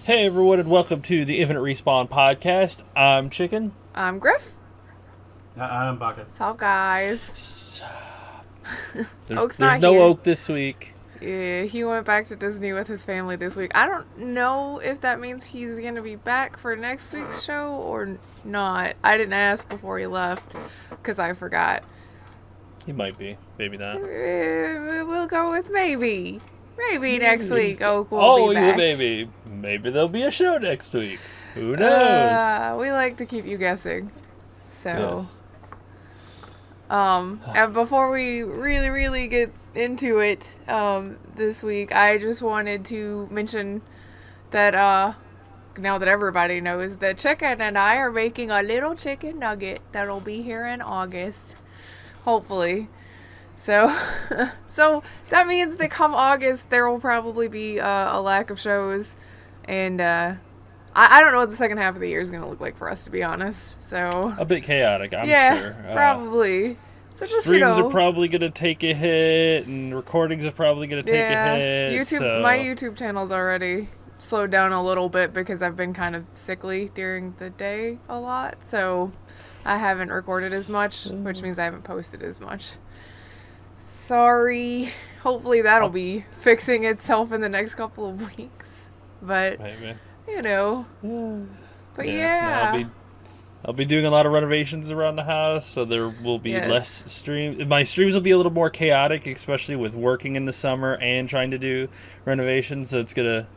Hey everyone, and welcome to the Infinite Respawn podcast. I'm Chicken. I'm Grif. I'm Baka. What's up, guys? Oak's There's not no here. Oak this week. Yeah, he went back to Disney with his family this week. I don't know if that means he's gonna be back for next week's show or not. I didn't ask before he left because I forgot. He might be, maybe not. We'll go with maybe. Maybe next week Oak will be He's back. a maybe. Maybe there'll be a show next week. Who knows? We like to keep you guessing. So, Yes. and before we really get into it, this week, I just wanted to mention that, now that everybody knows that Chicken and I are making a little chicken nugget that'll be here in August. Hopefully. So, so that means that come August, there will probably be a lack of shows, and I don't know what the second half of the year is going to look like for us, to be honest. So A bit chaotic, I'm yeah, sure. probably. So just, Streams are probably going to take a hit, and recordings are probably going to take a hit. YouTube, my YouTube channel's already slowed down a little bit because I've been kind of sickly during the day a lot, so I haven't recorded as much, which means I haven't posted as much. Sorry. Hopefully that'll be fixing itself in the next couple of weeks. But, Maybe. you know. But yeah. I'll be doing a lot of renovations around the house, so there will be less streams. My streams will be a little more chaotic, especially with working in the summer and trying to do renovations. So it's gonna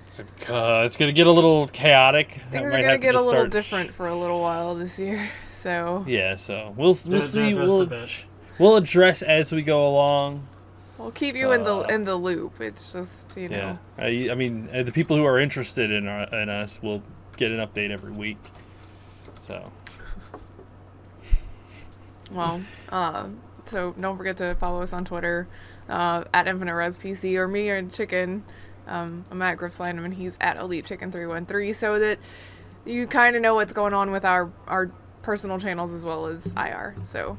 get a little chaotic. Things are gonna get a little different for a little while this year. So yeah, so we'll see. We'll address as we go along. We'll keep you in the loop. It's just, you know. I mean, the people who are interested in us will get an update every week. So. Well, so don't forget to follow us on Twitter, at InfiniteResPC, or me or Chicken. I'm at Grif Slanham, and he's at EliteChicken313, so that you kind of know what's going on with our personal channels as well as IR. So.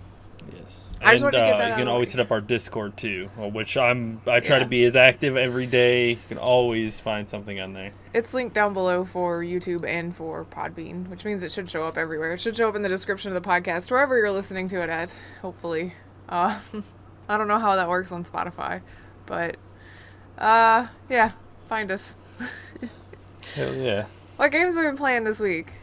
Yes. I just wanted to get that you out can of the always way. hit up our Discord too, which I try to be as active every day. You can always find something on there. It's linked down below for YouTube and for Podbean, which means it should show up everywhere. It should show up in the description of the podcast, wherever you're listening to it at, hopefully. I don't know how that works on Spotify, but, yeah, find us. Hell yeah. What games have we been playing this week?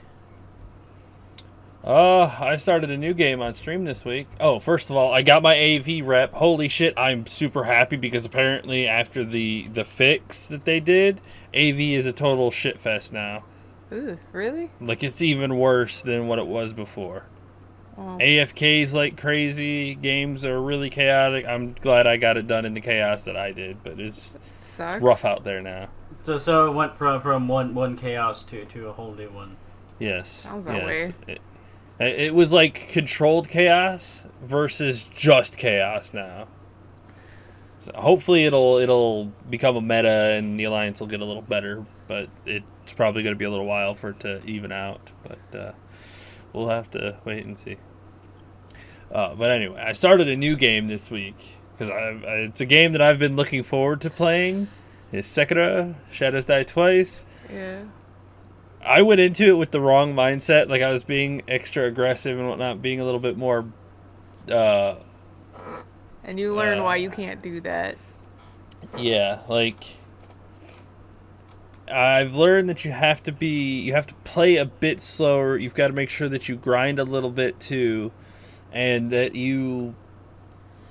I started a new game on stream this week. Oh, first of all, I got my AV rep. Holy shit, I'm super happy because apparently after the fix that they did, AV is a total shit fest now. Ooh, really? Like, it's even worse than what it was before. Oh. AFK's like crazy. Games are really chaotic. I'm glad I got it done in the chaos that I did, but it's rough out there now. So it went from one chaos to a whole new one. Yes. Sounds that way. It was like controlled chaos versus just chaos now. So hopefully it'll become a meta and the alliance will get a little better, but it's probably going to be a little while for it to even out. But we'll have to wait and see. But anyway, I started a new game this week because it's a game that I've been looking forward to playing. It's Sekiro, Shadows Die Twice. Yeah. I went into it with the wrong mindset. Like, I was being extra aggressive and whatnot, being a little bit more... And you learn why you can't do that. Yeah, like... I've learned that you have to play a bit slower. You've got to make sure that you grind a little bit, too. And that you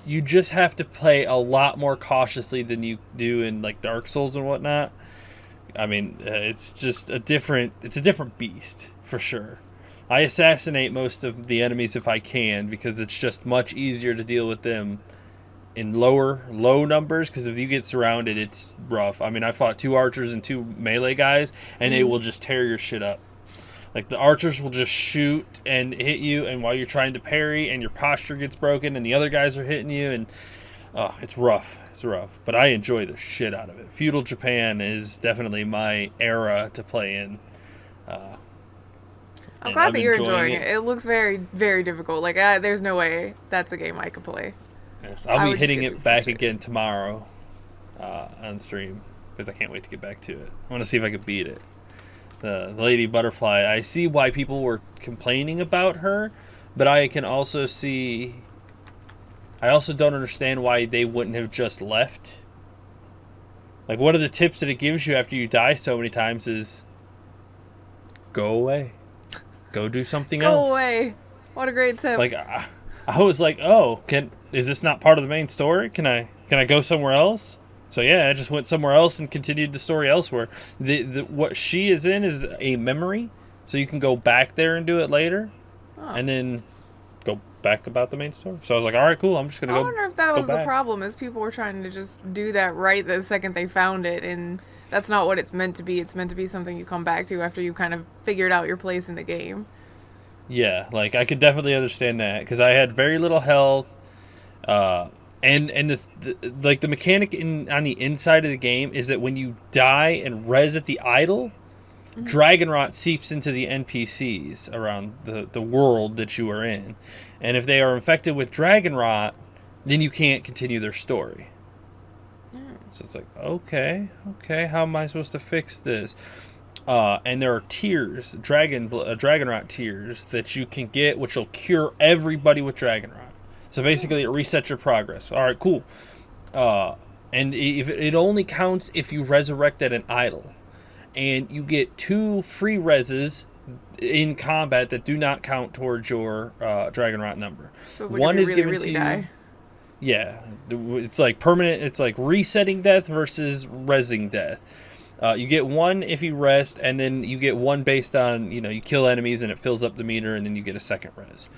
just have to play a lot more cautiously than you do in, like, Dark Souls and whatnot. I mean, it's a different beast, for sure. I assassinate most of the enemies if I can, because it's just much easier to deal with them in low numbers, because if you get surrounded, it's rough. I mean, I fought 2 archers and 2 melee guys, and they will just tear your shit up. Like, the archers will just shoot and hit you, and while you're trying to parry, and your posture gets broken, and the other guys are hitting you, and it's rough. It's rough, but I enjoy the shit out of it. Feudal Japan is definitely my era to play in. I'm glad that you're enjoying it. It looks very, very difficult. Like, there's no way that's a game I could play. Yes, I'll be hitting it back again tomorrow on stream. because I can't wait to get back to it. I want to see if I can beat it. The Lady Butterfly, I see why people were complaining about her, but I can also see... I also don't understand why they wouldn't have just left. Like, one of the tips that it gives you after you die so many times is... Go away. Go do something else. Go away. What a great tip. Like, I was like, oh, is this not part of the main story? Can I go somewhere else? So yeah, I just went somewhere else and continued the story elsewhere. What she is in is a memory, so you can go back there and do it later, and then go back about the main story. So I was like, all right, cool. I'm just gonna go. I wonder if that was the back. problem, is people were trying to just do that right the second they found it, and that's not what it's meant to be. It's meant to be something you come back to after you kind of figured out your place in the game. Yeah, like I could definitely understand that because I had very little health. And the mechanic on the inside of the game is that when you die and res at the idol, dragon rot seeps into the NPCs around the world that you are in. And if they are infected with dragon rot, then you can't continue their story. So it's like, okay, how am I supposed to fix this? And there are tiers, dragon rot tiers that you can get, which will cure everybody with dragon rot. So basically, it resets your progress. All right, cool. And if it only counts if you resurrect at an idol, and you get 2 free reses in combat that do not count towards your dragon rot number. So like one if you is really, given really to die. you. Yeah, it's like permanent. It's like resetting death versus resing death. You get 1 if you rest, and then you get 1 based on you kill enemies and it fills up the meter, and then you get a second res.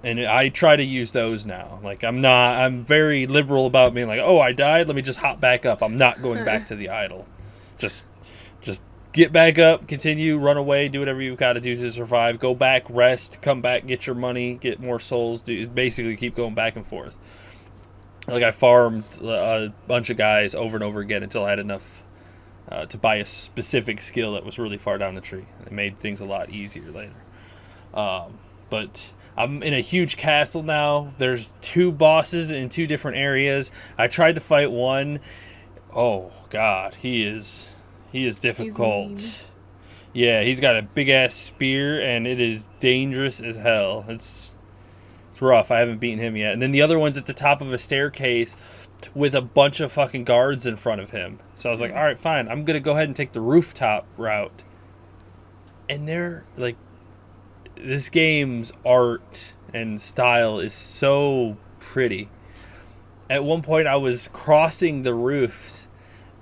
And I try to use those now. Like I'm very liberal about being like, oh, I died, let me just hop back up. I'm not going back to the idol. Just get back up, continue, run away, do whatever you've got to do to survive. Go back, rest, come back, get your money, get more souls. Basically keep going back and forth. Like I farmed a bunch of guys over and over again until I had enough to buy a specific skill that was really far down the tree. It made things a lot easier later. But I'm in a huge castle now. There's 2 bosses in 2 different areas. I tried to fight one. Oh God, he is difficult. Yeah, he's got a big ass spear and it is dangerous as hell. It's rough. I haven't beaten him yet. And then the other one's at the top of a staircase with a bunch of fucking guards in front of him. So I was like, all right, fine. I'm gonna go ahead and take the rooftop route. And they're like, this game's art and style is so pretty. At one point, I was crossing the roofs,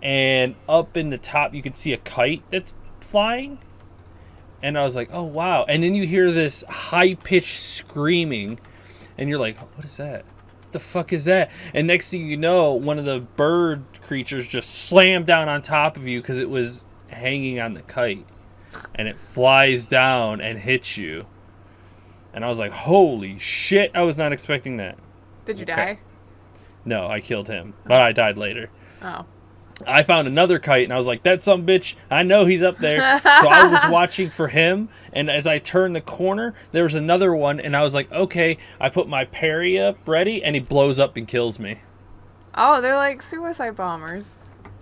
and up in the top, you could see a kite that's flying. And I was like, oh, wow. And then you hear this high-pitched screaming, and you're like, what is that? What the fuck is that? And next thing you know, one of the bird creatures just slammed down on top of you because it was hanging on the kite. And it flies down and hits you. And I was like, holy shit, I was not expecting that. Did you die? No, I killed him. But I died later. Oh. I found another kite, and I was like, that sumbitch, I know he's up there. So I was watching for him, and as I turned the corner, there was another one, and I was like, okay. I put my parry up, ready, and he blows up and kills me. Oh, they're like suicide bombers.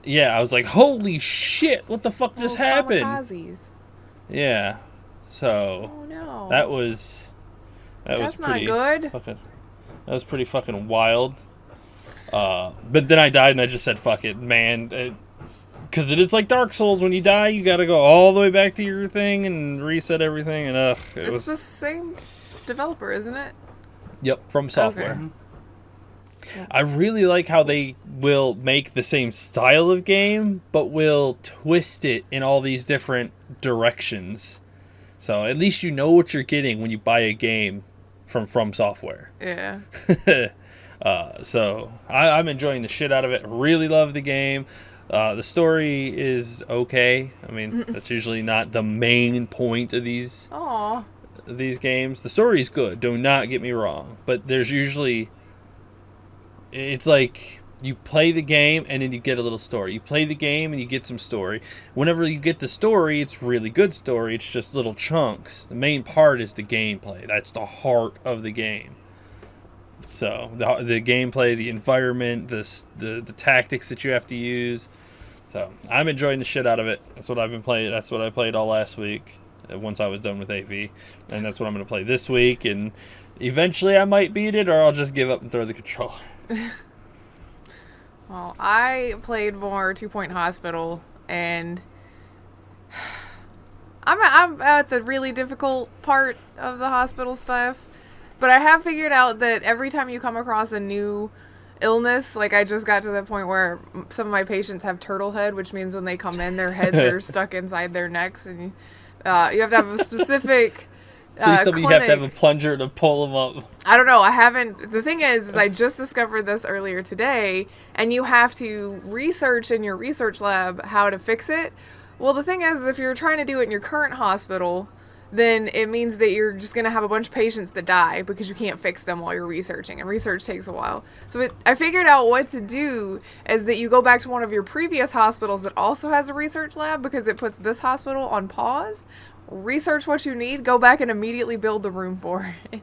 Yeah, I was like, holy shit, what the fuck just happened? Kamikazes. Yeah, so Oh no. that was pretty not good. That was pretty fucking wild. But then I died and I just said, fuck it, man. Because it is like Dark Souls. When you die, you got to go all the way back to your thing and reset everything. And it's the same developer, isn't it? Yep, From Software. Okay. I really like how they will make the same style of game, but will twist it in all these different directions. So at least you know what you're getting when you buy a game from Software. Yeah. So I'm enjoying the shit out of it. Really love the game. The story is okay. I mean, that's usually not the main point of these games. The story is good. Do not get me wrong. But there's usually... It's like you play the game and then you get a little story. You play the game and you get some story. Whenever you get the story, it's really good story. It's just little chunks. The main part is the gameplay. That's the heart of the game. So the gameplay, the environment, the tactics that you have to use, So I'm enjoying the shit out of it. That's what I've been playing. That's what I played all last week. Once I was done with AV, and that's what I'm going to play this week. And eventually, I might beat it, or I'll just give up and throw the controller. Well, I played more 2 Point Hospital, and I'm at the really difficult part of the hospital stuff. But I have figured out that every time you come across a new illness, like I just got to the point where some of my patients have turtle head, which means when they come in, their heads are stuck inside their necks, and you have to have a specific Please tell me you have to have a plunger to pull them up. I don't know. I haven't. The thing is I just discovered this earlier today, and you have to research in your research lab how to fix it. Well, the thing is, if you're trying to do it in your current hospital, then it means that you're just going to have a bunch of patients that die because you can't fix them while you're researching, and research takes a while. So I figured out what to do is that you go back to one of your previous hospitals that also has a research lab, because it puts this hospital on pause. Research what you need, go back and immediately build the room for it.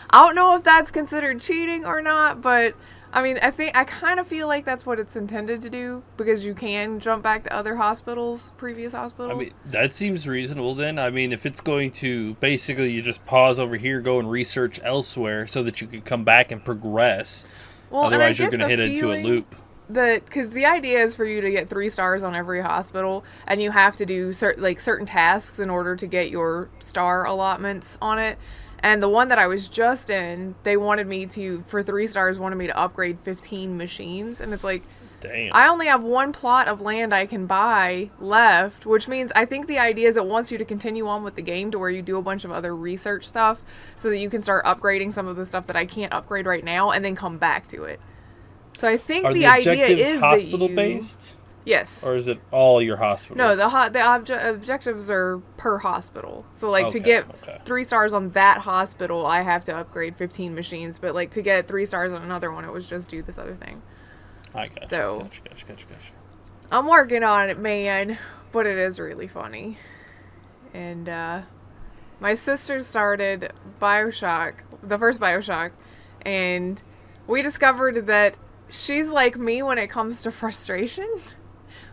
I don't know if that's considered cheating or not, but I mean, I kind of feel like that's what it's intended to do, because you can jump back to other hospitals, previous hospitals. I mean, that seems reasonable then. I mean, if it's going to, basically you just pause over here, go and research elsewhere so that you can come back and progress. Well, otherwise you're going to hit into a loop. Because the idea is for you to get 3 stars on every hospital, and you have to do certain tasks in order to get your star allotments on it. And the one that I was just in, they wanted me to, for 3 stars, wanted me to upgrade 15 machines. And it's like, damn. I only have 1 plot of land I can buy left, which means I think the idea is it wants you to continue on with the game to where you do a bunch of other research stuff so that you can start upgrading some of the stuff that I can't upgrade right now and then come back to it. So I think the idea is hospital that based? Yes. Or is it all your hospitals? No, the objectives are per hospital. So to get 3 stars on that hospital, I have to upgrade 15 machines. But to get 3 stars on another one, it was just do this other thing. I gotcha. So, Gotcha. I'm working on it, man. But it is really funny. And my sister started BioShock, the first BioShock, and we discovered that she's like me when it comes to frustration.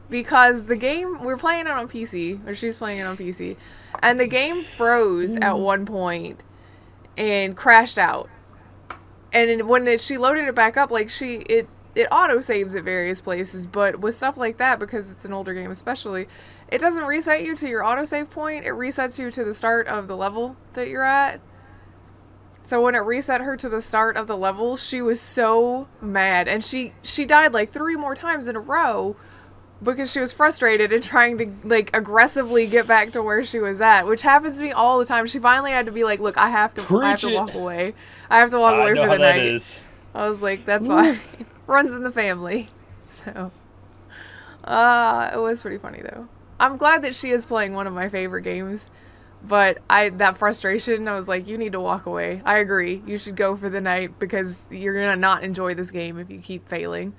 Because the game, we're playing it on PC, or she's playing it on PC, and the game froze at one point and crashed out. And when she loaded it back up, it auto-saves at various places, but with stuff like that, because it's an older game especially, it doesn't reset you to your autosave point, it resets you to the start of the level that you're at. So when it reset her to the start of the level, she was so mad, and she died 3 more times in a row, because she was frustrated and trying to aggressively get back to where she was at, which happens to me all the time. She finally had to be like, "Look, I have to walk away. I have to walk away for the night." Is. I was like, "That's fine." Runs in the family. So, it was pretty funny though. I'm glad that she is playing one of my favorite games, but that frustration, I was like, "You need to walk away." I agree. You should go for the night because you're gonna not enjoy this game if you keep failing.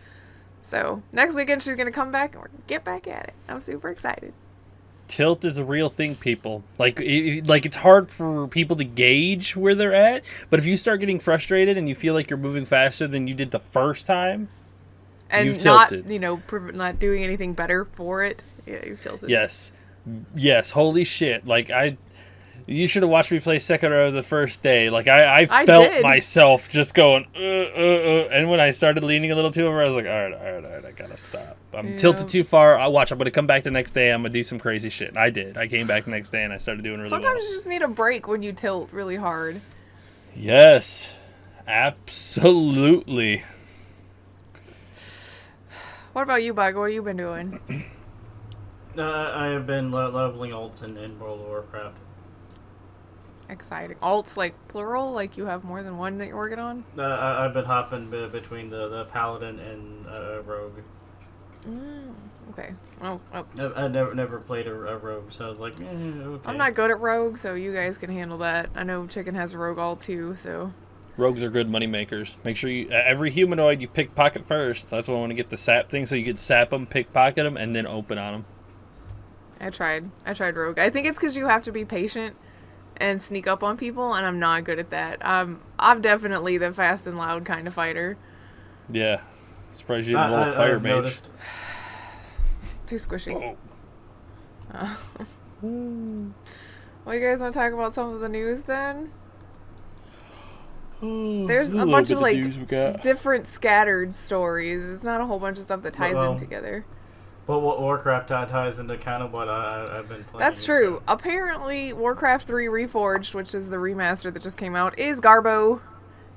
So, next weekend she's going to come back and we're going to get back at it. I'm super excited. Tilt is a real thing, people. It's hard for people to gauge where they're at, but if you start getting frustrated and you feel like you're moving faster than you did the first time, and you've tilted. not doing anything better for it, yeah, you've tilted. Yes, holy shit. You should have watched me play Sekiro the first day. I felt myself just going, and when I started leaning a little too over, I was like, all right, I gotta stop. I'm tilted too far. I'm gonna come back the next day. I'm gonna do some crazy shit. And I did. I came back the next day and I started doing really well. Sometimes you just need a break when you tilt really hard. Yes, absolutely. What about you, Baka? What have you been doing? I have been leveling alts in World of Warcraft. Exciting. Alts, plural? You have more than one that you're working on? I've been hopping between the Paladin and Rogue. Okay. Oh. I never played a Rogue, so I was like, okay. I'm not good at Rogue, so you guys can handle that. I know Chicken has a Rogue alt too, so... Rogues are good money makers. Make sure you every humanoid you pickpocket first. That's why I want to get the sap thing, so you could sap them, pickpocket them, and then open on them. I tried Rogue. I think it's because you have to be patient and sneak up on people, and I'm not good at that. I'm definitely the fast and loud kind of fighter. Yeah. Surprised you didn't roll a fire mage. Too squishy. Oh. Well, you guys want to talk about some of the news then? There's a a bunch of news we got. different scattered stories. It's not a whole bunch of stuff that ties in together. But what Warcraft ties into kind of what I've been playing. That's true. Apparently, Warcraft 3 Reforged, which is the remaster that just came out, is Garbo.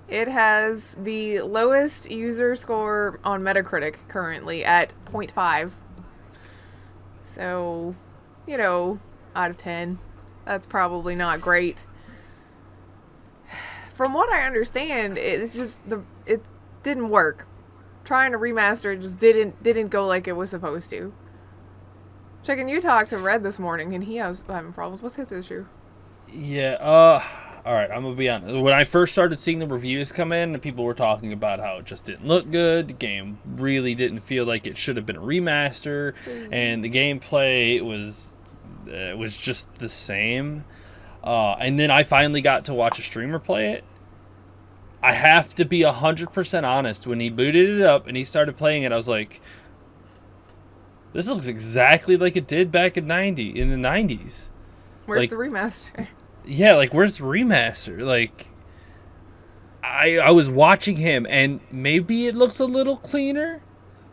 It has the lowest user score on Metacritic currently at 0.5. So, out of 10. That's probably not great. From what I understand, it's just it didn't work. Trying to remaster just didn't go like it was supposed to. Chicken, you talked to Red this morning, and he was having problems. What's his issue? Yeah. All right. I'm gonna be honest. When I first started seeing the reviews come in, and people were talking about how it just didn't look good. The game really didn't feel like it should have been a remaster, and the gameplay was just the same. And then I finally got to watch a streamer play it. I have to be 100% honest. When he booted it up and he started playing it, I was like, this looks exactly like it did back in the 90s. Where's the remaster? Yeah, like, where's the remaster? Like, I was watching him, and maybe it looks a little cleaner,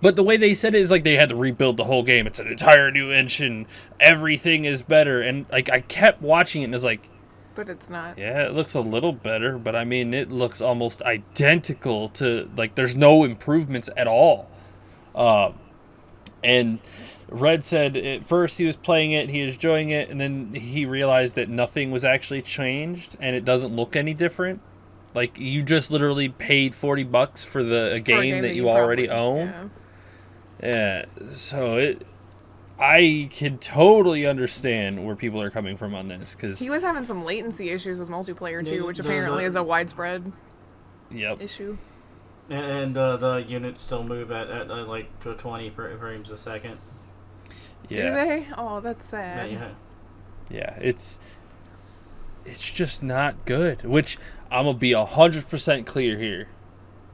but the way they said it is like they had to rebuild the whole game. It's an entire new engine. Everything is better. And, like, I kept watching it, and it's like, but it's not. yeah, it looks a little better, but I mean, it looks almost identical to, like, there's no improvements at all. And Red said at first he was playing it, he was enjoying it, and then he realized that nothing was actually changed, and it doesn't look any different. Like, you just literally paid $40 for a game that you already own. Yeah, so I can totally understand where people are coming from on this, because he was having some latency issues with multiplayer too, which apparently is a widespread issue. And the units still move at like 20 frames a second. Yeah. Do they? Oh, that's sad. Yeah, it's just not good. Which I'm gonna be 100% clear here,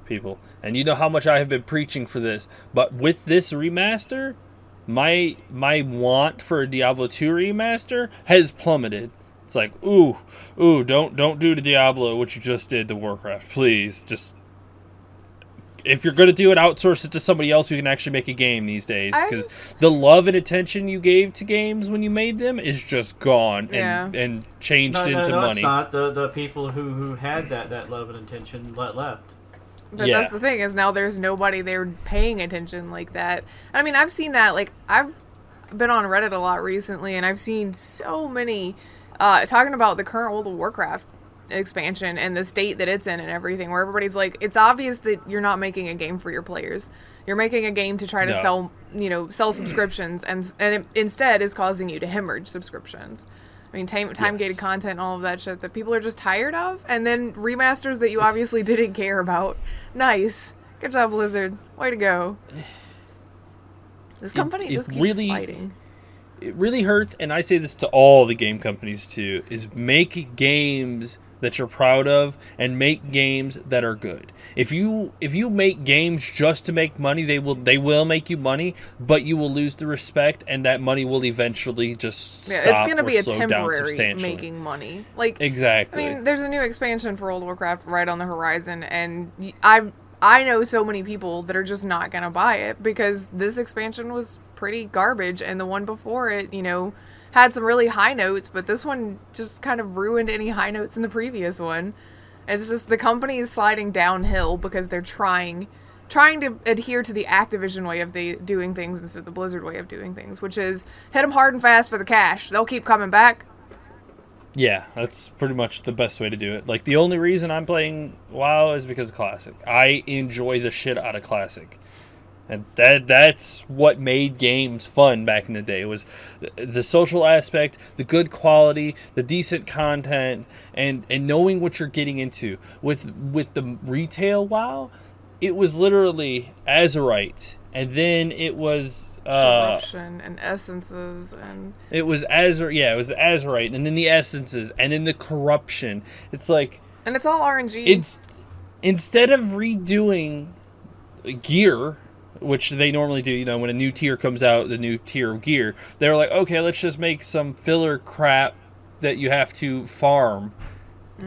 people. And you know how much I have been preaching for this, but with this remaster, my want for a Diablo 2 remaster has plummeted. It's like, ooh, don't do to Diablo what you just did to Warcraft, please. Just, if you're gonna do it, outsource it to somebody else who can actually make a game these days. Because the love and attention you gave to games when you made them is just gone and changed into money. It's not. The people who had that love and attention left. But that's the thing, is now there's nobody there paying attention like that. I mean, I've seen that, like, I've been on Reddit a lot recently, and I've seen so many talking about the current World of Warcraft expansion and the state that it's in and everything, where everybody's like, it's obvious that you're not making a game for your players. You're making a game to try to sell subscriptions, and it instead is causing you to hemorrhage subscriptions. I mean, time-gated content and all of that shit that people are just tired of. And then remasters that you obviously didn't care about. Nice. Good job, Blizzard. Way to go. This company just keeps fighting. It really hurts, and I say this to all the game companies too, is make games that you're proud of and make games that are good. If you make games just to make money, they will make you money, but you will lose the respect, and that money will eventually just stop. It's going to be a temporary making money. Like, exactly. I mean, there's a new expansion for World of Warcraft right on the horizon, and I know so many people that are just not going to buy it because this expansion was pretty garbage, and the one before it, had some really high notes, but this one just kind of ruined any high notes in the previous one. It's just the company is sliding downhill because they're trying to adhere to the Activision way of doing things instead of the Blizzard way of doing things, which is hit them hard and fast for the cash. They'll keep coming back. Yeah, that's pretty much the best way to do it. Like, the only reason I'm playing WoW is because of Classic. I enjoy the shit out of Classic. And that's what made games fun back in the day. It was the social aspect, the good quality, the decent content, and knowing what you're getting into. With the retail WoW, it was literally Azerite, and then it was corruption and essences, and it was it was Azerite, and then the essences, and then the corruption. It's like, and it's all RNG. It's instead of redoing gear which they normally do. You know, when a new tier comes out, the new tier of gear, they're like, okay, let's just make some filler crap that you have to farm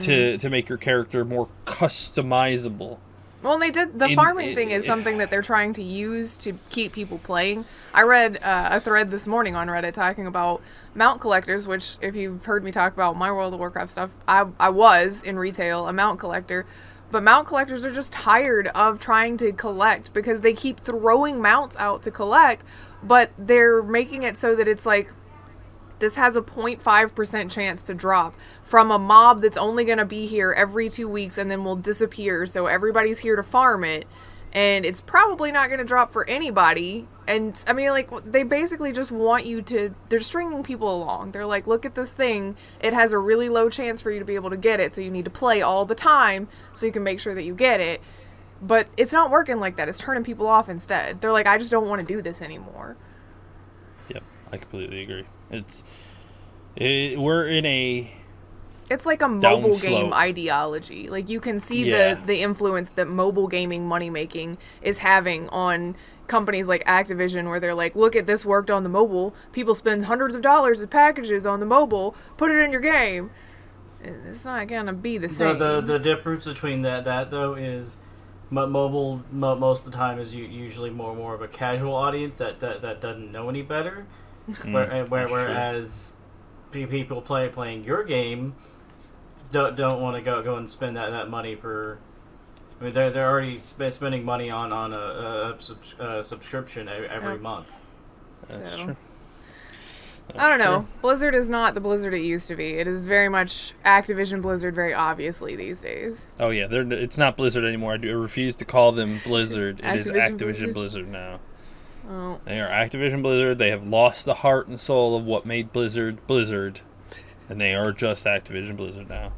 to make your character more customizable. Well, and they did the farming thing is something that they're trying to use to keep people playing. I read a thread this morning on Reddit talking about mount collectors, which if you've heard me talk about my World of Warcraft stuff, I was in retail a mount collector. But mount collectors are just tired of trying to collect because they keep throwing mounts out to collect, but they're making it so that it's like, this has a 0.5% chance to drop from a mob that's only going to be here every 2 weeks and then will disappear. So everybody's here to farm it. And it's probably not going to drop for anybody. And I mean, like, they basically just want you to, they're stringing people along. They're like, look at this thing. It has a really low chance for you to be able to get it. So you need to play all the time so you can make sure that you get it. But it's not working like that. It's turning people off instead. They're like, I just don't want to do this anymore. Yep, I completely agree. We're in a... It's like a mobile downslope. game ideology. Like, you can see the influence that mobile gaming money making is having on companies like Activision, where they're like, look at this worked on the mobile. People spend hundreds of dollars of packages on the mobile. Put it in your game. It's not gonna be the same. The difference between that though is mobile most of the time is usually more of a casual audience that doesn't know any better. Whereas people playing your game don't want to go and spend that money for. I mean, they're already spending money on a subscription every month. That's So. true. I don't know. Blizzard is not the Blizzard it used to be. It is very much Activision Blizzard, very obviously these days. Oh yeah, it's not Blizzard anymore. I refuse to call them Blizzard. It is Activision Activision Blizzard now. Oh. They are Activision Blizzard. They have lost the heart and soul of what made Blizzard, and they are just Activision Blizzard now.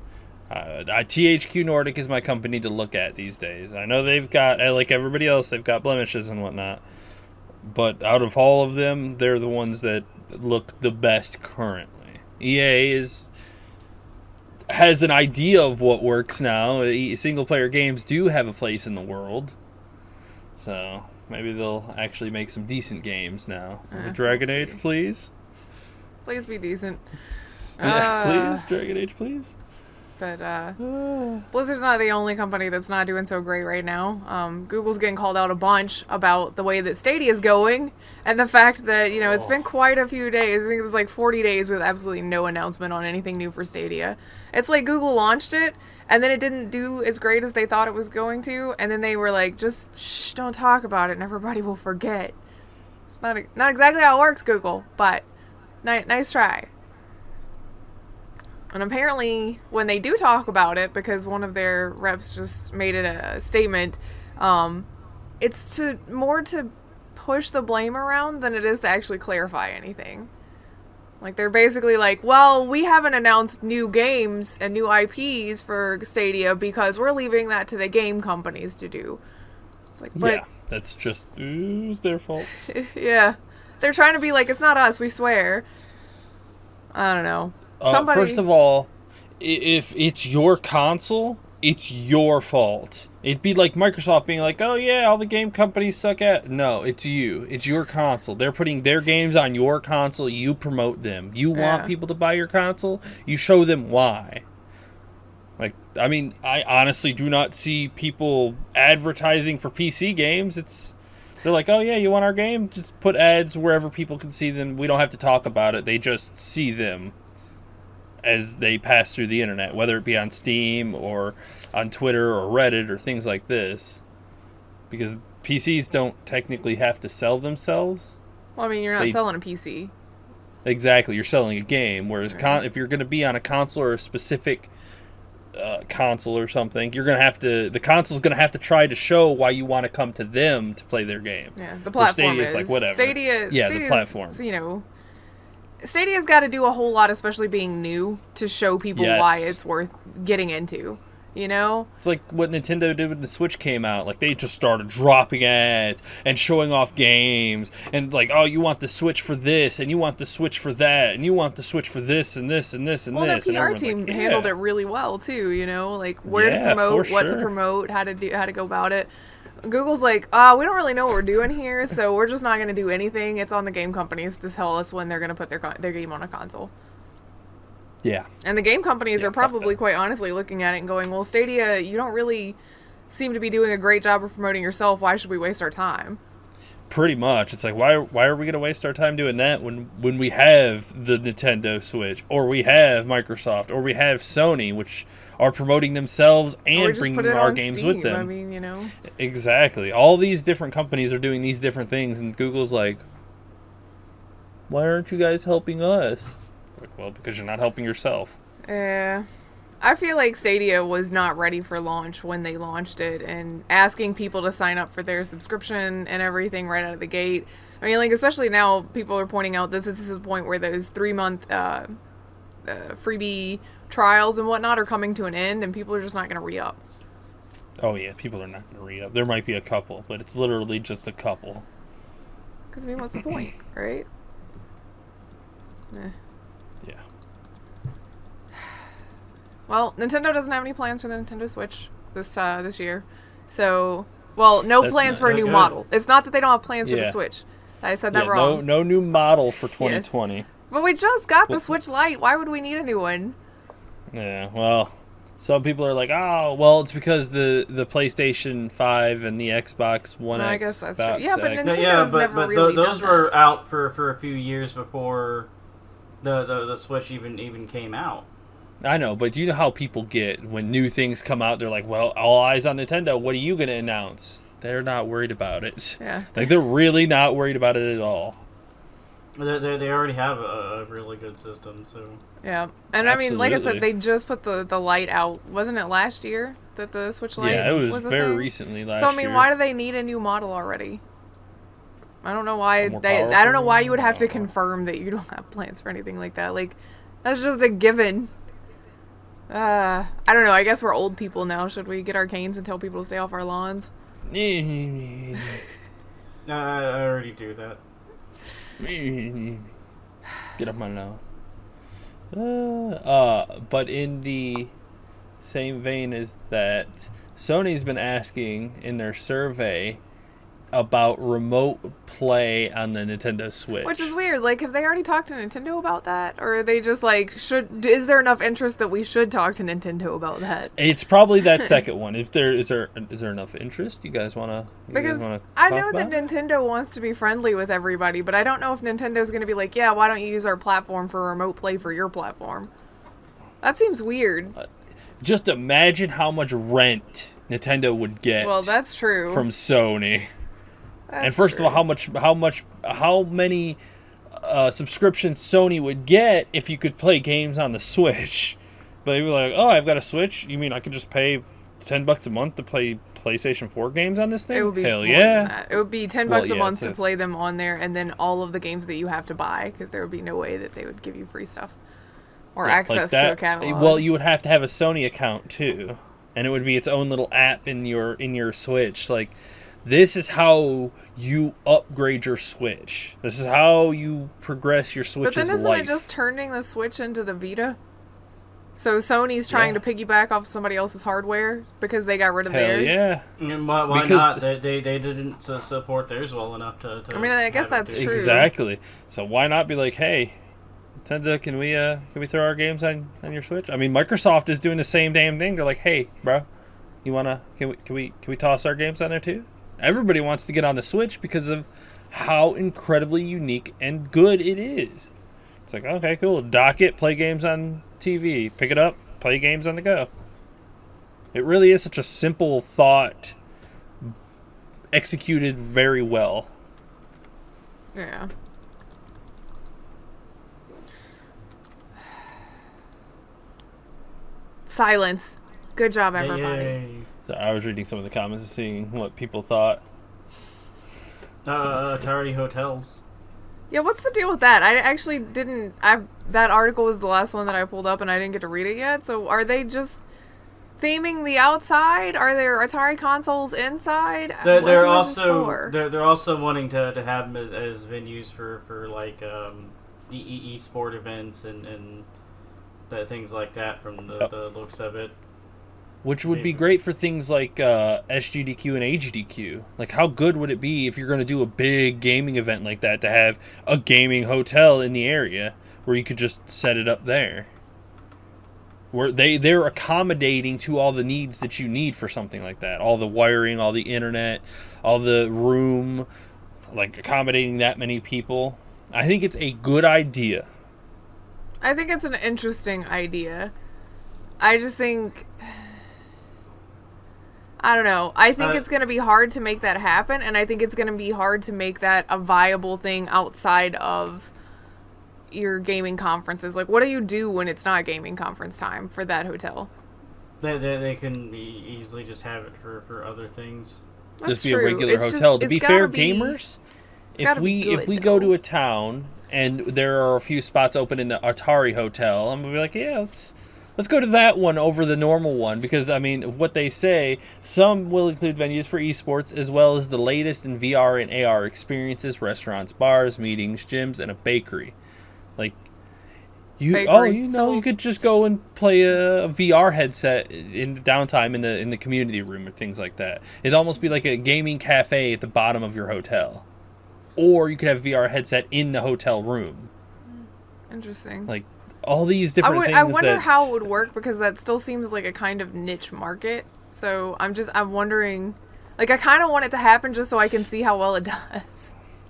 THQ Nordic is my company to look at these days. I know they've got, like everybody else, they've got blemishes and whatnot. But out of all of them, they're the ones that look the best currently. EA has an idea of what works now. Single-player games do have a place in the world. So maybe they'll actually make some decent games now. Dragon Age, please. Please be decent. Please, Dragon Age, please. But Blizzard's not the only company that's not doing so great right now. Google's getting called out a bunch about the way that Stadia is going, and the fact that, you know, it's been quite a few days. I think it's like 40 days with absolutely no announcement on anything new for Stadia. It's like Google launched it, and then it didn't do as great as they thought it was going to, and then they were like, just shh, don't talk about it, and everybody will forget. It's not exactly how it works, Google, but nice try. And apparently, when they do talk about it, because one of their reps just made it a statement, it's more to push the blame around than it is to actually clarify anything. Like, they're basically like, well, we haven't announced new games and new IPs for Stadia because we're leaving that to the game companies to do. It's like, but, yeah, that's just, it's their fault. Yeah. They're trying to be like, it's not us, we swear. I don't know. First of all, if it's your console, it's your fault. It'd be like Microsoft being like, oh yeah, all the game companies suck at. No, it's you. It's your console. They're putting their games on your console. You promote them. You want people to buy your console, you show them why. Like, I mean, I honestly do not see people advertising for PC games. They're like, oh yeah, you want our game? Just put ads wherever people can see them. We don't have to talk about it. They just see them as they pass through the internet, whether it be on Steam or on Twitter or Reddit or things like this. Because PCs don't technically have to sell themselves. Well, I mean, you're not selling a PC. Exactly, you're selling a game. Whereas if you're going to be on a console or a specific console or something, the console's going to have to try to show why you want to come to them to play their game. Yeah, the platform Stadia's like whatever. Stadia's, the platform. You know, Stadia's got to do a whole lot, especially being new, to show people why it's worth getting into. You know? It's like what Nintendo did when the Switch came out. Like, they just started dropping ads and showing off games. And like, oh, you want the Switch for this, and you want the Switch for that, and you want the Switch for this, and this, and this, and well, this. Well, their PR team handled it really well, too, you know? Like, where to promote, what to promote, how to go about it. Google's like, we don't really know what we're doing here, so we're just not going to do anything. It's on the game companies to tell us when they're going to put their game on a console. Yeah. And the game companies are fuck probably that. quite honestly looking at it and going, well, Stadia, you don't really seem to be doing a great job of promoting yourself. Why should we waste our time? Pretty much. It's like, why are we going to waste our time doing that when we have the Nintendo Switch, or we have Microsoft, or we have Sony, which are promoting themselves Or and just put bringing it our on games Steam. with them. I mean, you know. Exactly. All these different companies are doing these different things, and Google's like, why aren't you guys helping us? It's like, well, because you're not helping yourself. I feel like Stadia was not ready for launch when they launched it, and asking people to sign up for their subscription and everything right out of the gate. I mean, like, especially now, people are pointing out that this is the point where those 3-month freebie trials and whatnot are coming to an end, and people are just not going to re-up. Oh, yeah, people are not going to re-up. There might be a couple, but it's literally just a couple. Because, I mean, what's the point, right? Eh. Yeah. Well, Nintendo doesn't have any plans for the Nintendo Switch this year. So, well, no That's plans not- for a new good. model. It's not that they don't have plans for the Yeah. Switch. I said that Yeah, wrong. no new model for 2020. But we just got the Well- Switch Lite. Why would we need a new one? Yeah, well, some people are like, oh, well, it's because the PlayStation 5 and the Xbox One I X. guess that's true. Box Yeah, but X. Nintendo's never really those done were that. out for a few years before the Switch even came out. I know, but you know how people get when new things come out. They're like, well, all eyes on Nintendo. What are you going to announce? They're not worried about it. Yeah. Like, they're really not worried about it at all. They already have a really good system, so... Yeah. And I mean, like I said, Absolutely. they just put the Lite out. Wasn't it last year that the Switch Lite Yeah, it was a very thing? recently last So, I year. mean, why do they need a new model already? I don't know why More I don't know why you would have to powerful? confirm that you don't have plans for anything like that. Like, that's just a given. I don't know. I guess we're old people now. Should we get our canes and tell people to stay off our lawns? I already do that. Get off my lawn. But in the same vein as that, Sony's been asking in their survey about remote play on the Nintendo Switch. Which is weird. Like, have they already talked to Nintendo about that? Or are they just like, is there enough interest that we should talk to Nintendo about that? It's probably that second one. If there is there enough interest, you guys wanna? Because I know that Nintendo wants to be friendly with everybody, but I don't know if Nintendo's going to be like, yeah, why don't you use our platform for remote play for your platform? That seems weird. Just imagine how much rent Nintendo would get. Well, that's true. from Sony. That's And first true. of all, how many subscriptions Sony would get if you could play games on the Switch? But they'd be like, oh, I've got a Switch. You mean I could just pay $10 a month to play PlayStation 4 games on this thing? It would be Hell more yeah! than that. It would be $10 Well, a yeah, month it's to play them on there, and then all of the games that you have to buy, because there would be no way that they would give you free stuff or Yeah, access like to that. a catalog. Well, you would have to have a Sony account too, and it would be its own little app in your Switch. Like, this is how you upgrade your Switch. This is how you progress your but Switch's then isn't life. it just turning the Switch into the Vita? So Sony's trying Yeah. to piggyback off somebody else's hardware because they got rid of Hell theirs. yeah! And why Because not? They didn't support theirs well enough to I mean, I guess have it that's do- true. Exactly. So why not be like, hey, Nintendo, can we throw our games on your Switch? I mean, Microsoft is doing the same damn thing. They're like, hey, bro, can we toss our games on there too? Everybody wants to get on the Switch because of how incredibly unique and good it is. It's like, okay, cool. Dock it, play games on TV, pick it up, play games on the go. It really is such a simple thought, executed very well. Yeah. Silence. Good job, everybody. Yay. So I was reading some of the comments and seeing what people thought. Atari hotels. Yeah, what's the deal with that? I actually didn't. That article was the last one that I pulled up, and I didn't get to read it yet. So, are they just theming the outside? Are there Atari consoles inside? They're What is this also for? they're also wanting to have them as venues for like e-sport events and things like that from the looks of it. which would be great for things like SGDQ and AGDQ. Like, how good would it be if you're going to do a big gaming event like that to have a gaming hotel in the area where you could just set it up there? Where they're accommodating to all the needs that you need for something like that. All the wiring, all the internet, all the room, like accommodating that many people. I think it's a good idea. I think it's an interesting idea. I just think... I don't know. I think it's going to be hard to make that happen, and I think it's going to be hard to make that a viable thing outside of your gaming conferences. Like, what do you do when it's not gaming conference time for that hotel? They can easily just have it for other things. That's just be true. a regular It's hotel. just, To be it's fair, gotta be, gamers, it's gotta be if we good, go though. to a town and there are a few spots open in the Atari hotel, I'm gonna be like, yeah, let's go to that one over the normal one, because I mean, what they say, some will include venues for esports as well as the latest in VR and AR experiences, restaurants, bars, meetings, gyms, and a bakery. Like, Bakery. you could just go and play a VR headset in the downtime in the community room or things like that. It'd almost be like a gaming cafe at the bottom of your hotel, or you could have VR headset in the hotel room. Interesting. Like, all these different things. I wonder how it would work, because that still seems like a kind of niche market. So I'm wondering, like, I kind of want it to happen just so I can see how well it does.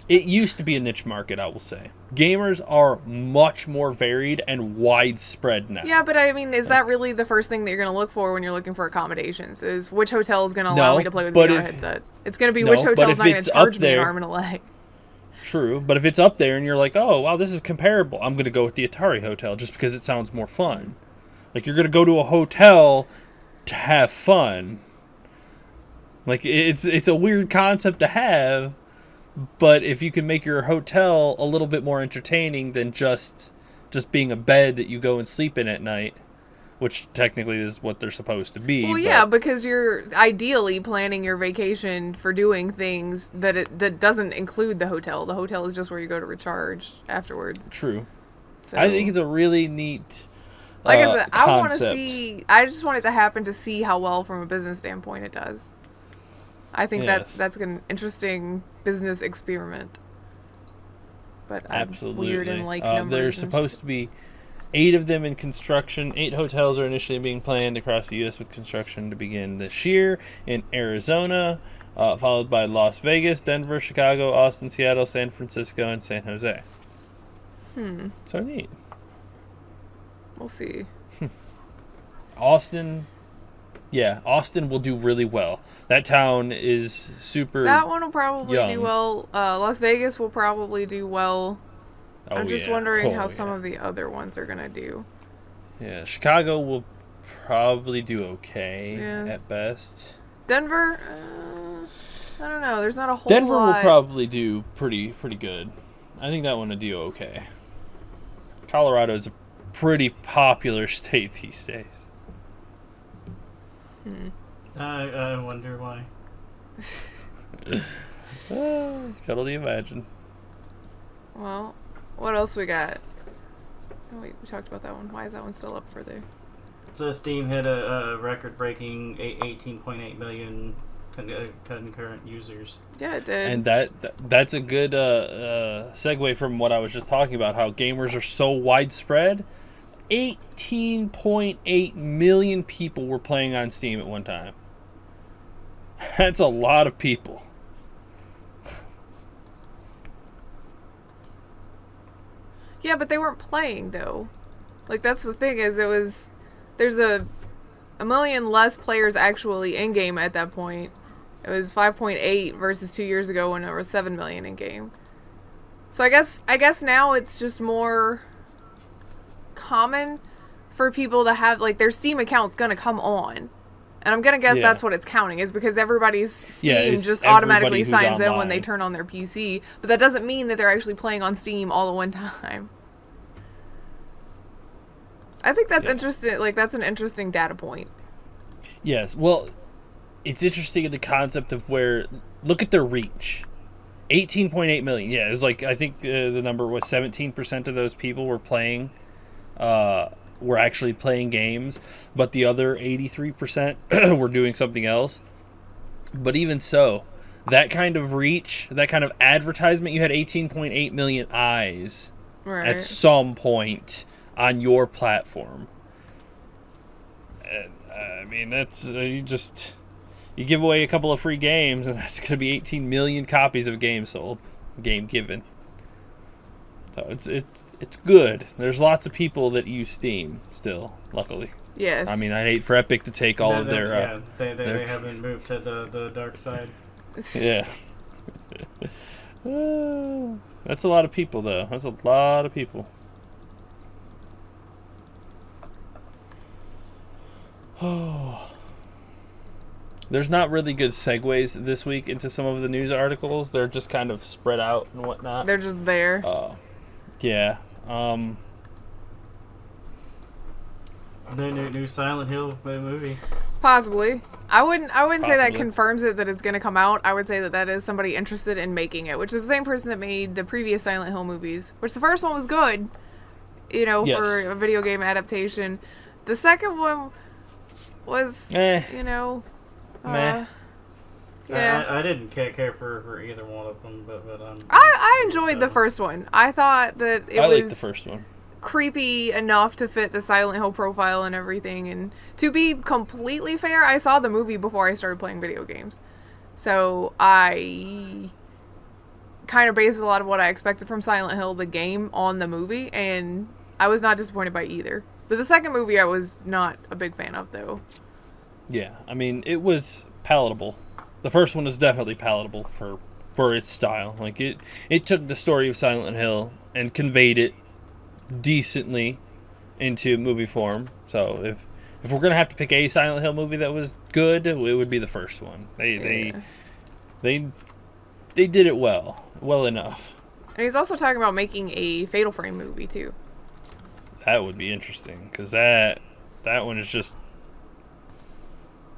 It used to be a niche market, I will say. Gamers are much more varied and widespread now. Yeah, but I mean, is that really the first thing that you're going to look for when you're looking for accommodations? Is which hotel is going to allow me to play with a VR headset? It's going to be which hotel is not going to charge me an arm and a leg. True, but if it's up there and you're like, oh, wow, this is comparable, I'm going to go with the Atari hotel just because it sounds more fun. Like, you're going to go to a hotel to have fun. Like, it's a weird concept to have, but if you can make your hotel a little bit more entertaining than just being a bed that you go and sleep in at night, which technically is what they're supposed to be. Well, yeah, because you're ideally planning your vacation for doing things that doesn't include the hotel. The hotel is just where you go to recharge afterwards. True. So, I think it's a really neat like I said, I want to concept. see. I just want it to happen to see how well, from a business standpoint, it does. I think Yes. that's an interesting business experiment. But I'm Absolutely. weird and like numbers. There's supposed to be 8 of them in construction. 8 hotels are initially being planned across the U.S. with construction to begin this year in Arizona, followed by Las Vegas, Denver, Chicago, Austin, Seattle, San Francisco, and San Jose. So neat. We'll see. Austin will do really well. That town is super. That one will probably young. do well. Las Vegas will probably do well. Oh, I'm just yeah. wondering how Oh, some yeah. of the other ones are going to do. Yeah, Chicago will probably do okay Yeah. at best. Denver, I don't know. There's not a whole Denver lot. will probably do pretty good. I think that one will do okay. Colorado's a pretty popular state these days. I wonder why. Can only imagine. Well, what else we got? Oh, wait, we talked about that one. Why is that one still up further? So Steam hit a record-breaking 18.8 million concurrent users. Yeah, it did. And that's a good segue from what I was just talking about, how gamers are so widespread. 18.8 million people were playing on Steam at one time. That's a lot of people. Yeah, but they weren't playing, though. Like, that's the thing, is there's a million less players actually in-game at that point. It was 5.8 versus 2 years ago when there was 7 million in-game. So I guess now it's just more common for people to have, like, their Steam account's gonna come on. And I'm gonna guess that's what it's counting, is because everybody's Steam just automatically signs in when they turn on their PC. But that doesn't mean that they're actually playing on Steam all at one time. I think that's interesting. Like, that's an interesting data point. Yes, well, it's interesting in the concept of where, look at their reach. 18.8 million. Yeah, it was like, I think the number was 17% of those people were playing were actually playing games, but the other 83% were doing something else. But even so, that kind of reach, that kind of advertisement, you had 18.8 million eyes at some point on your platform. And, I mean, that's you give away a couple of free games, and that's going to be 18 million copies of game sold, game given. So it's good. There's lots of people that use Steam still, luckily. Yes. I mean, I'd hate for Epic to take all of their... they haven't moved to the dark side. Yeah. That's a lot of people, though. That's a lot of people. Oh. There's not really good segues this week into some of the news articles. They're just kind of spread out and whatnot. They're just there. Yeah. New Silent Hill movie. Possibly. I wouldn't say that confirms it that it's going to come out. I would say that is somebody interested in making it, which is the same person that made the previous Silent Hill movies, which the first one was good, Yes. for a video game adaptation. The second one was, Meh. yeah. I didn't care for either one of them, but I enjoyed the first one. I thought that it was liked the first one. creepy enough to fit the Silent Hill profile and everything. And to be completely fair, I saw the movie before I started playing video games. So I kind of based a lot of what I expected from Silent Hill, the game, on the movie. And I was not disappointed by either. But the second movie I was not a big fan of, though. Yeah, I mean, it was palatable. The first one was definitely palatable for its style. Like, it took the story of Silent Hill and conveyed it decently into movie form. So if we're gonna have to pick a Silent Hill movie that was good, it would be the first one. They did it well enough. And he's also talking about making a Fatal Frame movie too. That would be interesting because that one is just,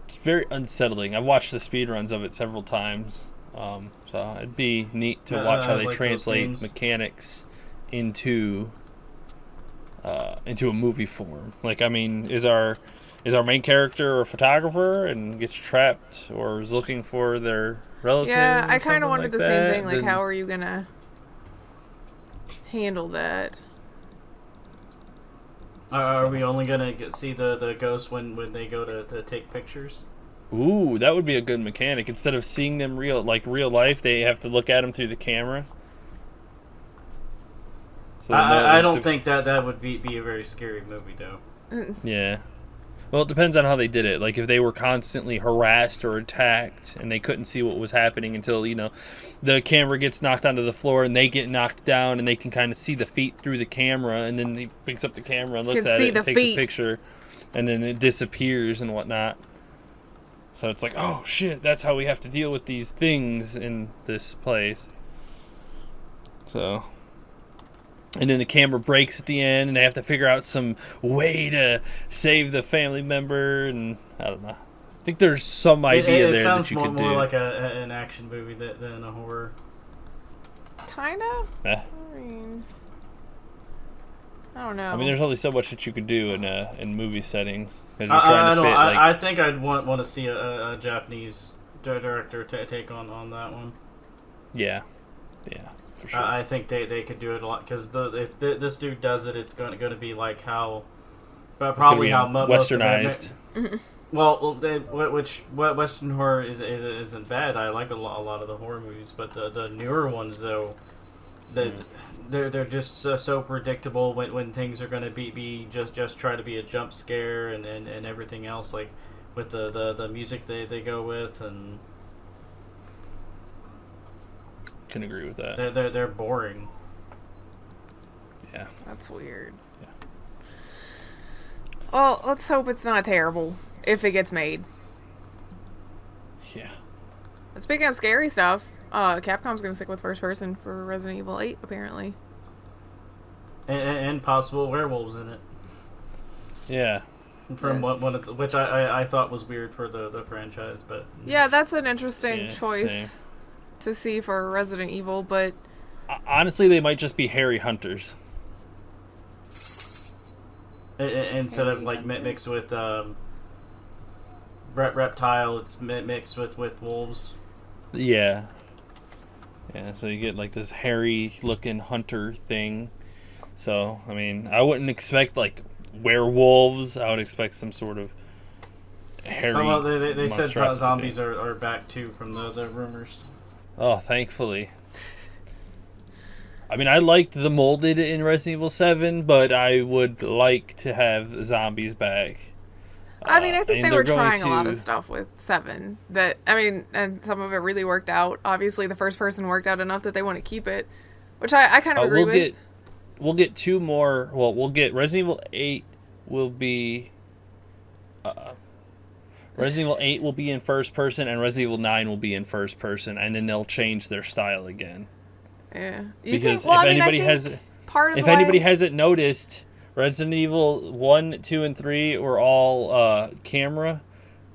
it's very unsettling. I've watched the speedruns of it several times, so it'd be neat to watch how they translate mechanics into a movie form. Like, I mean, is our main character a photographer and gets trapped or is looking for their relatives? Yeah, I kind of like wondered the same thing. Like, then, how are you gonna handle that? Are we only gonna see the ghosts when they go to take pictures? Ooh, that would be a good mechanic. Instead of seeing them real life, they have to look at them through the camera. So I don't think that would be a very scary movie, though. Yeah. Well, it depends on how they did it. Like, if they were constantly harassed or attacked and they couldn't see what was happening until, the camera gets knocked onto the floor and they get knocked down and they can kind of see the feet through the camera, and then he picks up the camera and looks at it and takes a picture, and then it disappears and whatnot. So it's like, oh, shit, that's how we have to deal with these things in this place. So... And then the camera breaks at the end, and they have to figure out some way to save the family member, and I don't know. I think there's some idea there that you could do. It sounds more like an action movie than a horror. Kind of? I mean, I don't know. I mean, there's only so much that you could do in movie settings. I think I'd want to see a Japanese director take on that one. Yeah. For sure. I think they could do it a lot, because if this dude does it, it's going to be like how, but probably how westernized. Well, which Western horror isn't bad. I like a lot of the horror movies, but the newer ones though, they're just so predictable when things are going to be just try to be a jump scare and everything else, like with the music they go with, and can agree with that. They're boring. Yeah. That's weird. Yeah. Well, let's hope it's not terrible if it gets made. Yeah. But speaking of scary stuff, Capcom's going to stick with first person for Resident Evil 8, apparently. And possible werewolves in it. Yeah. From which I thought was weird for the franchise, but yeah, that's an interesting choice to see for Resident Evil, but honestly, they might just be hairy hunters. Instead of like mixed with reptile, it's mixed with wolves. Yeah. Yeah, so you get like this hairy looking hunter thing. So, I mean, I wouldn't expect like werewolves. I would expect some sort of hairy. Oh, well, they said monstrosity zombies thing. are back too from the rumors. Oh, thankfully. I mean, I liked the molded in Resident Evil 7, but I would like to have zombies back. I mean, I think and they they're were going trying a lot to- of stuff with 7. That, I mean, and some of it really worked out. Obviously, the first person worked out enough that they want to keep it, which I kind of agree with. We'll get 2 more. Well, we'll get Resident Evil 8 will be. Resident Evil 8 will be in first person, and Resident Evil 9 will be in first person, and then they'll change their style again. Yeah. Because I if mean, anybody I has, think part of if why- anybody hasn't noticed, Resident Evil 1, 2, and 3 were all camera,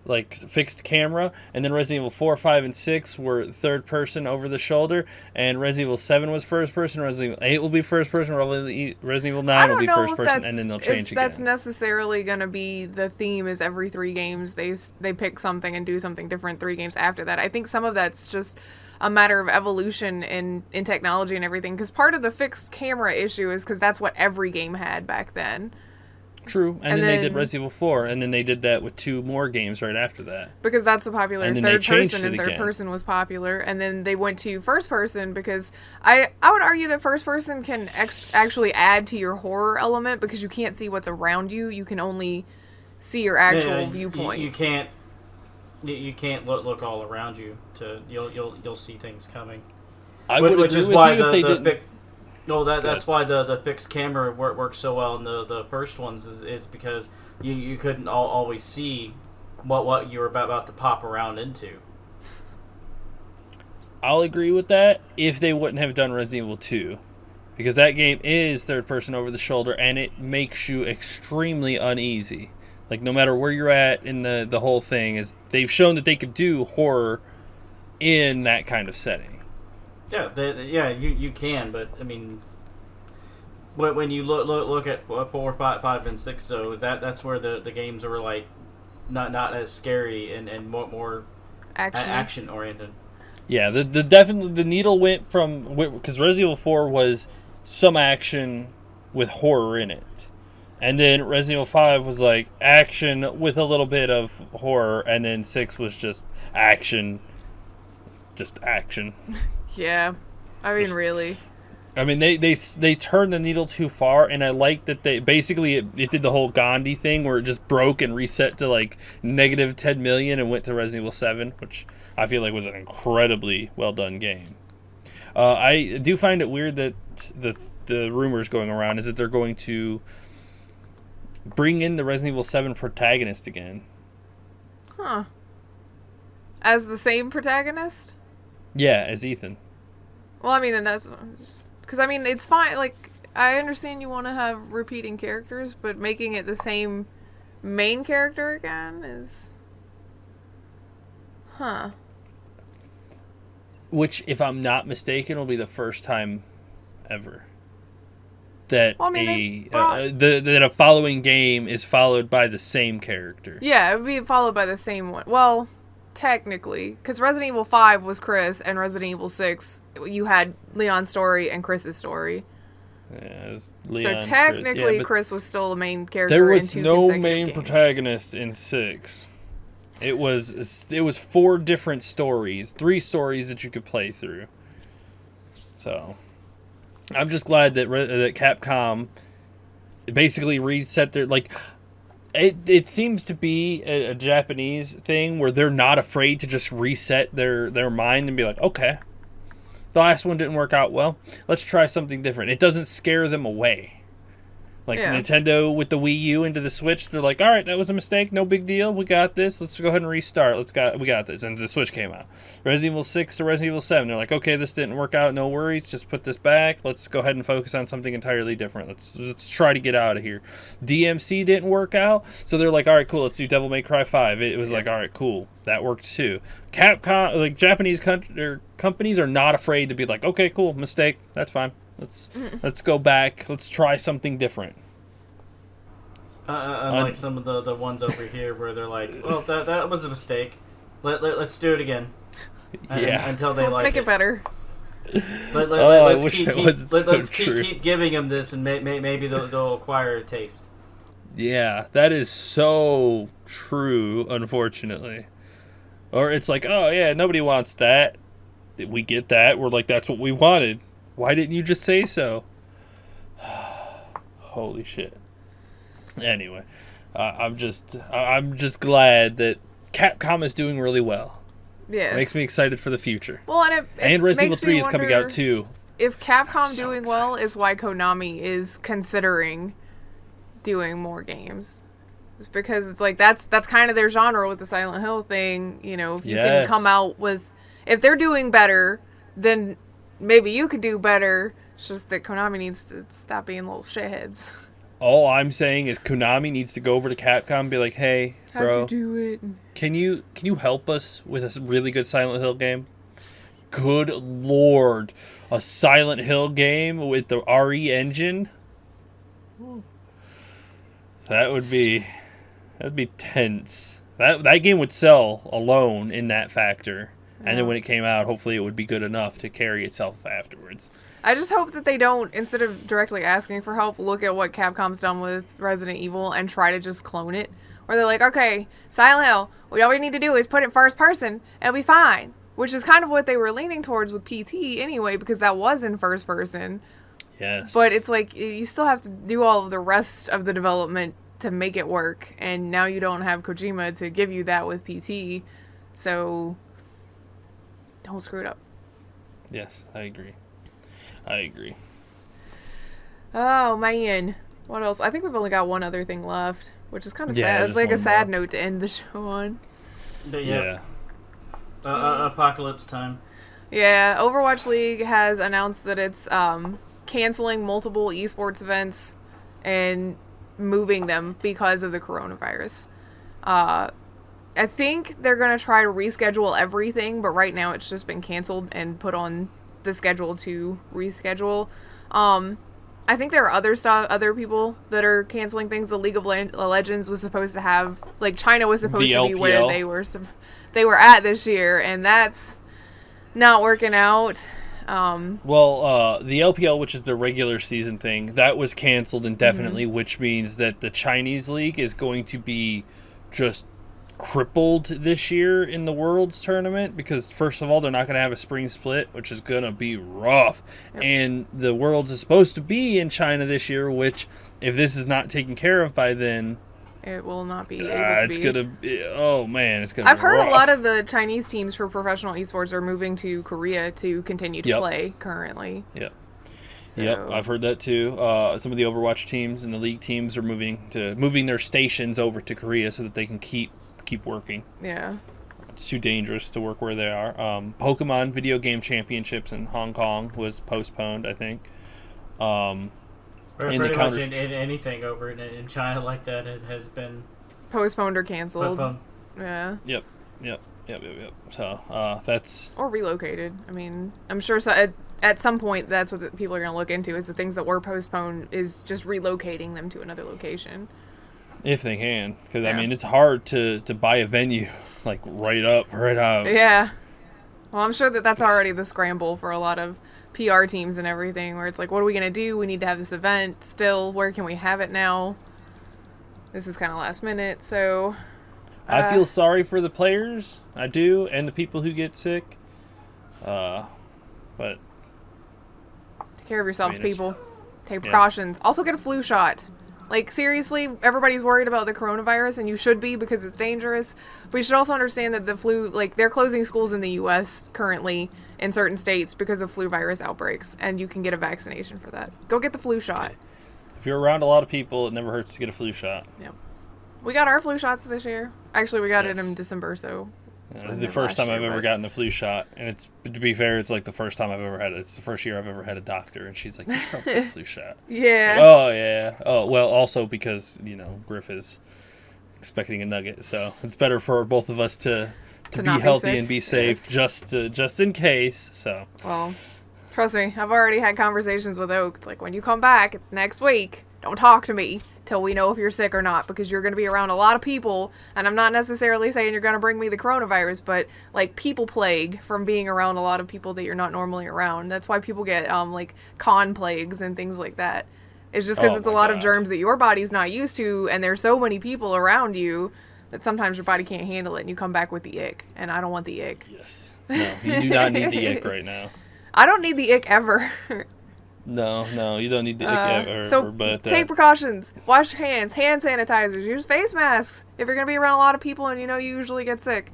like fixed camera, and then Resident Evil 4, 5, and 6 were third person over the shoulder, and Resident Evil 7 was first person, Resident Evil 8 will be first person, Resident Evil 9 will be first person, and then they'll change if that's again. necessarily going to be the theme. Is every 3 games they pick something and do something different 3 games after that. I think some of that's just a matter of evolution in technology and everything, because part of the fixed camera issue is because that's what every game had back then. True, and And then they did then- Resident Evil 4, and then they did that with 2 more games right after that. Because that's a popular And then they third changed person, it and third again. person was popular, and then they went to first person because I would argue that first person can actually add to your horror element because you can't see what's around you. You can only see your actual Yeah, viewpoint. You can't. You can't look all around you. You'll see things coming. I would Which agree is with why you if they didn't. No, Go that's ahead. why the fixed camera works so well in the first ones is because you couldn't always see what you were about to pop around into. I'll agree with that if they wouldn't have done Resident Evil 2. Because that game is third person over the shoulder, and it makes you extremely uneasy. Like, no matter where you're at in the whole thing, is they've shown that they could do horror in that kind of setting. Yeah, you can, but I mean, when you look at 4, 5, and 6, though, that's where the games were like not as scary and more action oriented. Yeah, the definitely the needle went from, because Resident Evil 4 was some action with horror in it, and then Resident Evil 5 was like action with a little bit of horror, and then 6 was just action. Yeah, I mean, really. I mean, they turned the needle too far, and I like that they basically it did the whole Gandhi thing where it just broke and reset to like negative 10 million and went to Resident Evil 7, which I feel like was an incredibly well done game. I do find it weird that the rumors going around is that they're going to bring in the Resident Evil 7 protagonist again. Huh. As the same protagonist? Yeah, as Ethan. Well, I mean, and that's because I mean, it's fine. Like, I understand you want to have repeating characters, but making it the same main character again is, huh? Which, if I'm not mistaken, will be the first time ever that Well, I mean, they brought- that a following game is followed by the same character. Yeah, it would be followed by the same one. Well, technically, because Resident Evil 5 was Chris, and Resident Evil 6, you had Leon's story and Chris's story. Yeah, it was Leon, So technically, Chris. Yeah, but Chris was still the main character. there in was 2 no consecutive main games. protagonist in 6. It was 4 different stories, 3 stories that you could play through. So, I'm just glad that that Capcom basically reset their like. It seems to be a Japanese thing where they're not afraid to just reset their mind and be like, okay, the last one didn't work out well. Let's try something different. It doesn't scare them away. Like Yeah. Nintendo with the Wii U into the Switch, they're like, all right, that was a mistake. No big deal. We got this. Let's go ahead and restart. We got this. And the Switch came out. Resident Evil 6 to Resident Evil 7. They're like, okay, this didn't work out. No worries. Just put this back. Let's go ahead and focus on something entirely different. Let's try to get out of here. DMC didn't work out. So they're like, all right, cool. Let's do Devil May Cry 5. It was like, all right, cool. That worked too. Capcom, like Japanese companies are not afraid to be like, okay, cool. Mistake. That's fine. Let's go back. Let's try something different. Unlike some of the ones over here where they're like, well, that was a mistake. Let's do it again. Yeah. Until they Let's like make it better. Let's keep giving them this, and maybe they'll acquire a taste. Yeah, that is so true, unfortunately. Or it's like, oh yeah, nobody wants that. We get that. We're like, that's what we wanted. Why didn't you just say so? Holy shit. Anyway, I'm just glad that Capcom is doing really well. Yes. It makes me excited for the future. Well, and Resident Evil makes 3 me is coming out too. If Capcom So doing excited. well is why Konami is considering doing more games. It's because it's like that's kind of their genre with the Silent Hill thing. You know, if you can come out with, if they're doing better, then maybe you could do better. It's just that Konami needs to stop being little shitheads. All I'm saying is Konami needs to go over to Capcom and be like, hey, bro, How'd you do it? can you help us with a really good Silent Hill game? Good lord, a Silent Hill game with the RE engine? That'd be tense. That game would sell alone in that factor. And then when it came out, hopefully it would be good enough to carry itself afterwards. I just hope that they don't, instead of directly asking for help, look at what Capcom's done with Resident Evil and try to just clone it. Where they're like, okay, Silent Hill, all we need to do is put it in first person, and it'll be fine. Which is kind of what they were leaning towards with PT anyway, because that was in first person. Yes. But it's like, you still have to do all of the rest of the development to make it work. And now you don't have Kojima to give you that with PT. So, don't screw it up. Yes, I agree. Oh, man. What else? I think we've only got one other thing left, which is kind of Yeah, sad. It's just like a one sad more. note to end the show on. But Yeah. Apocalypse time. Yeah, Overwatch League has announced that it's canceling multiple esports events and moving them because of the coronavirus. I think they're going to try to reschedule everything, but right now it's just been canceled and put on the schedule to reschedule. I think there are other people that are canceling things. The League of Legends was supposed to have, like, China was supposed The to be where LPL. they were at this year, and that's not working out. Well, the LPL, which is the regular season thing, that was canceled indefinitely, which means that the Chinese league is going to be just crippled this year in the Worlds tournament because, first of all, they're not going to have a spring split, which is going to be rough. Yep. And the Worlds is supposed to be in China this year, which, if this is not taken care of by then, It will not be able to it's be. going to be, oh man, it's going to be I've heard rough. a lot of the Chinese teams for professional esports are moving to Korea to continue to Yep. play currently. Yep. So, Yep, I've heard that too. Some of the Overwatch teams and the league teams are moving their stations over to Korea so that they can keep working. yeah. It's too dangerous to work where they are. Pokemon Video Game Championships in Hong Kong was postponed, I think. In the Pretty much counter- anything over in China like that has been Postponed or canceled. postponed. Yeah. Yep. So that's Or relocated. I mean, I'm sure at some point that's what people are going to look into is the things that were postponed is just relocating them to another location. if they can, because Yeah. I mean it's hard to buy a venue like right out. Yeah. Well, I'm sure that's already the scramble for a lot of PR teams and everything, where it's like, what are we going to do? We need to have this event still. Where can we have it now? This is kind of last minute, so... I feel sorry for the players, I do, and the people who get sick. But Take care of yourselves, I mean, it's- people. Take yeah. precautions. Also get a flu shot. Like, seriously, everybody's worried about the coronavirus, and you should be because it's dangerous. But you should also understand that the flu, like, they're closing schools in the U.S. currently in certain states because of flu virus outbreaks, and you can get a vaccination for that. Go get the flu shot. if you're around a lot of people, it never hurts to get a flu shot. Yep. We got our flu shots this year. Actually, we got it Yes. in December, so... This wasn't is the it first last time year, I've ever but- gotten the flu shot, and it's, to be fair, it's like the first time I've ever had it. It's the first year I've ever had a doctor, and she's like, "You should probably get a flu shot." Yeah. Oh yeah. Oh well, also because Grif is expecting a nugget, so it's better for both of us to To be not be healthy sick. and be safe, just in case. So Well, trust me, I've already had conversations with Oak. It's like, when you come back next week, don't talk to me till we know if you're sick or not, because you're going to be around a lot of people, and I'm not necessarily saying you're going to bring me the coronavirus, but like people plague from being around a lot of people that you're not normally around. That's why people get like con plagues and things like that. It's just because it's a lot of germs that your body's not used to, and there's so many people around you that sometimes your body can't handle it, and you come back with the ick, and I don't want the ick. Yes. No, you do not need the ick right now. I don't need the ick ever. No, you don't need the ick ever. So but, take precautions. Wash your hands. Hand sanitizers. Use face masks if you're going to be around a lot of people and you know you usually get sick.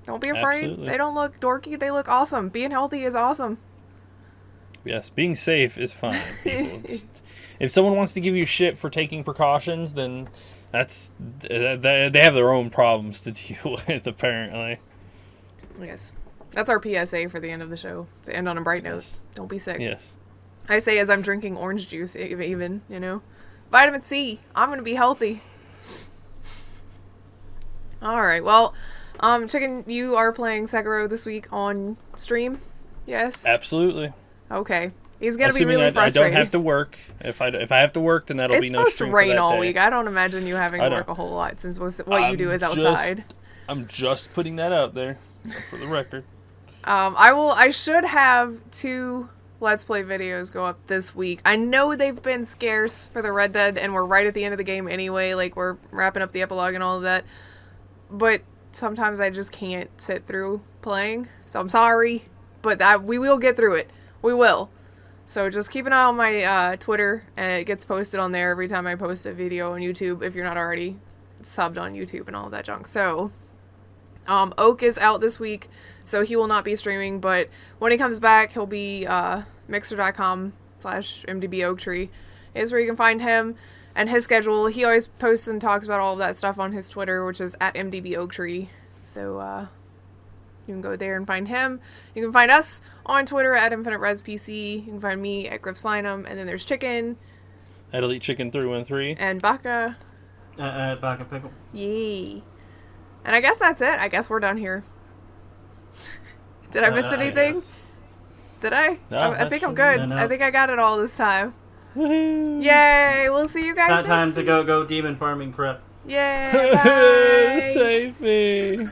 Don't be afraid. Absolutely. They don't look dorky. They look awesome. Being healthy is awesome. Yes, being safe is fine, people. If someone wants to give you shit for taking precautions, then they have their own problems to deal with, apparently. Yes. That's our PSA for the end of the show. To end on a bright note. Yes. Don't be sick. Yes. I say as I'm drinking orange juice, even, you know. Vitamin C. I'm going to be healthy. Alright, well, Chicken, you are playing Sekiro this week on stream? Yes? Absolutely. Okay. He's going to be Assuming really frustrated. I don't have to work. If I have to work, then that'll be no stream. It's supposed to rain all day. week. I don't imagine you having to work a whole lot since what you do is outside. I'm just putting that out there for the record. I should have 2 Let's Play videos go up this week. I know they've been scarce for the Red Dead, and we're right at the end of the game anyway. Like, we're wrapping up the epilogue and all of that. But sometimes I just can't sit through playing. So I'm sorry, but we will get through it. We will. So just keep an eye on my Twitter, and it gets posted on there every time I post a video on YouTube, if you're not already subbed on YouTube and all of that junk. So, Oak is out this week, so he will not be streaming, but when he comes back, he'll be mixer.com/mdboaktree is where you can find him and his schedule. He always posts and talks about all of that stuff on his Twitter, which is @mdboaktree. So, you can go there and find him. You can find us on Twitter @InfiniteResPC. You can find me @GrifSlinum. And then there's Chicken. @EliteChicken313. And Baka. Baka Pickle. Yay. And I guess that's it. I guess we're done here. Did I miss anything? Did I? No, I think I'm good. No. I think I got it all this time. Woohoo! Yay! We'll see you guys next Time week. to go demon farming prep. Yay! Bye! Save me!